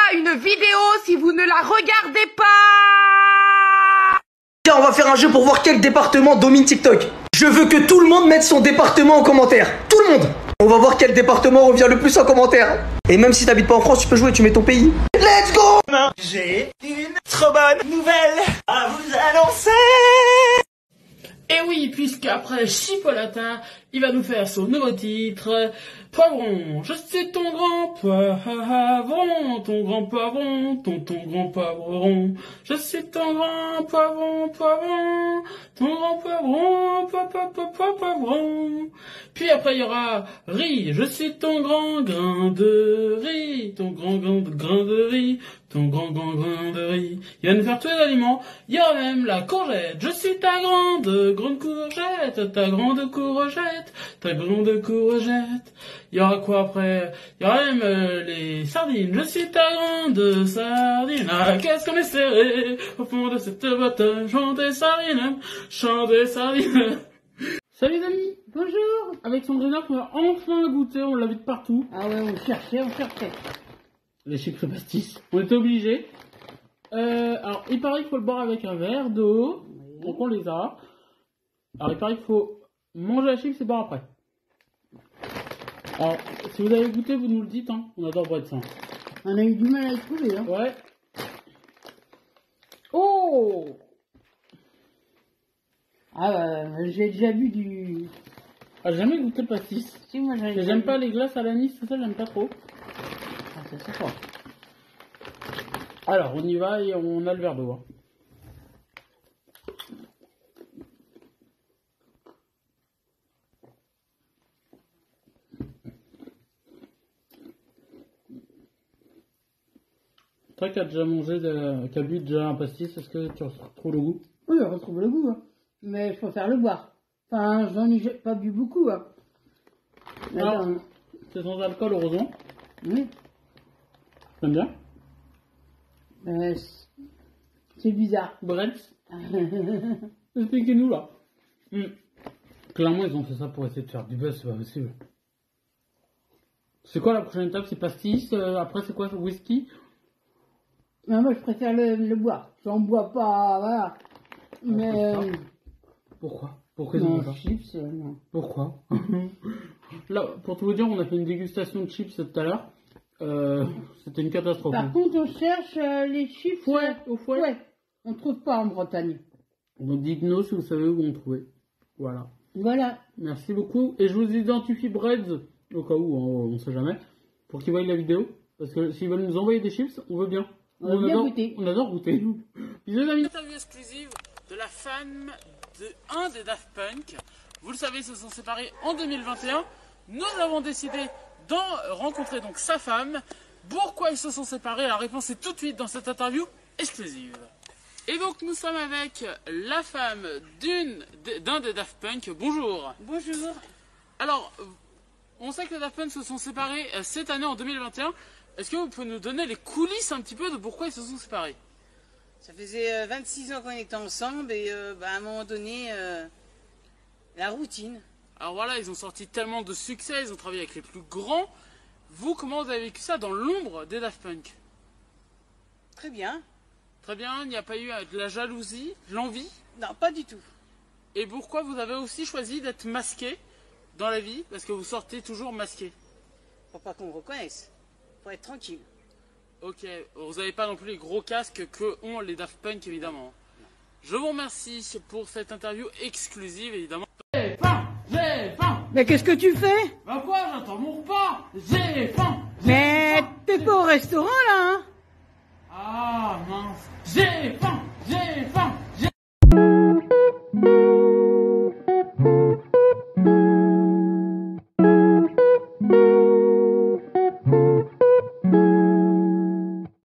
pas une vidéo si vous ne la regardez pas. Tiens, on va faire un jeu pour voir quel département domine TikTok. Je veux que tout le monde mette son département en commentaire. Tout le monde. On va voir quel département revient le plus en commentaire. Et même si t'habites pas en France, tu peux jouer, tu mets ton pays. Let's go. J'ai une trop bonne nouvelle à vous annoncer. Et oui, puisqu'après Chipolata, il va nous faire son nouveau titre, Poivron. Je suis ton grand poivron, ton grand poivron, ton grand poivron. Je suis ton grand poivron, poivron, ton grand poivron, poivron. Puis après il y aura riz, je suis ton grand grain de riz, ton grand grain de riz, ton grand grain de riz. Il va nous faire tous les aliments, il y aura même la courgette, je suis ta grande courgette, ta grande courgette, ta grande courgette. Il y aura quoi après? Il y aura même les sardines, je suis ta grande sardine. Ah, qu'est-ce qu'on est serré au fond de cette boîte, chantez sardine, chantez sardine. Salut les amis, bonjour. Avec Sandrina qu'on a enfin goûté, on l'a vu de partout. Ah ouais, on cherchait. Les chips pastis, on était obligés. Alors il paraît qu'il faut le boire avec un verre d'eau, donc on les a. Alors il paraît qu'il faut manger la chips et boire après. Alors si vous avez goûté, vous nous le dites, hein. On adore boire de ça. On a eu du mal à les trouver, hein. Ouais. Oh. Ah bah, j'ai déjà vu du... Ah, j'ai jamais goûté le pastis. Si, moi j'ai... J'aime pas les glaces à l'anis, tout ça, j'aime pas trop. Ah, c'est fort. Alors, on y va et on a le verre d'eau. Hein. Toi qui as déjà mangé, qui as bu déjà un pastis, est-ce que tu retrouves le goût? Oui, on retrouve le goût, hein. Mais je préfère le boire. Enfin, j'en ai pas bu beaucoup, hein. Alors, c'est sans alcool, heureusement. Oui. T'aimes bien? C'est bizarre. Brett, expliquez-nous là. Clairement, ils ont fait ça pour essayer de faire du buzz, c'est pas possible. C'est quoi la prochaine étape? C'est pastis, après c'est quoi? Whisky? Mais moi, je préfère le boire. J'en bois pas, voilà. Mais... Pourquoi? Pourquoi ils ont non, fait ça? chips, non. Pourquoi? Là, pour tout vous dire, on a fait une dégustation de chips tout à l'heure. C'était une catastrophe. Par contre, on cherche les chips... Fouet, au fouet. Ouais. On trouve pas en Bretagne. Donc dites-nous si vous savez où on trouvait. Voilà. Voilà. Merci beaucoup. Et je vous identifie Breads, au cas où, on sait jamais, pour qu'ils voient la vidéo. Parce que s'ils veulent nous envoyer des chips, on veut bien. On veut bien goûter. On adore goûter. Bisous amis. Interview exclusive de la femme de un des Daft Punk. Vous le savez, ils se sont séparés en 2021. Nous avons décidé d'en rencontrer donc sa femme. Pourquoi ils se sont séparés? La réponse est tout de suite dans cette interview exclusive. Et donc nous sommes avec la femme d'un des Daft Punk. Bonjour. Bonjour. Alors, on sait que les Daft Punk se sont séparés cette année en 2021. Est-ce que vous pouvez nous donner les coulisses un petit peu de pourquoi ils se sont séparés? Ça faisait 26 ans qu'on était ensemble et à un moment donné, la routine. Alors voilà, ils ont sorti tellement de succès, ils ont travaillé avec les plus grands. Vous, comment vous avez vécu ça dans l'ombre des Daft Punk? Très bien. Très bien, il n'y a pas eu de la jalousie, de l'envie? Non, pas du tout. Et pourquoi vous avez aussi choisi d'être masqué dans la vie? Parce que vous sortez toujours masqué. Pour pas qu'on me reconnaisse. Pour être tranquille. Ok, vous n'avez pas non plus les gros casques que ont les Daft Punk évidemment. Je vous remercie pour cette interview exclusive évidemment. J'ai faim. Mais qu'est-ce que tu fais? Bah quoi, j'attends mon repas. J'ai faim. Mais t'es pas au restaurant là, hein? Ah mince. J'ai faim.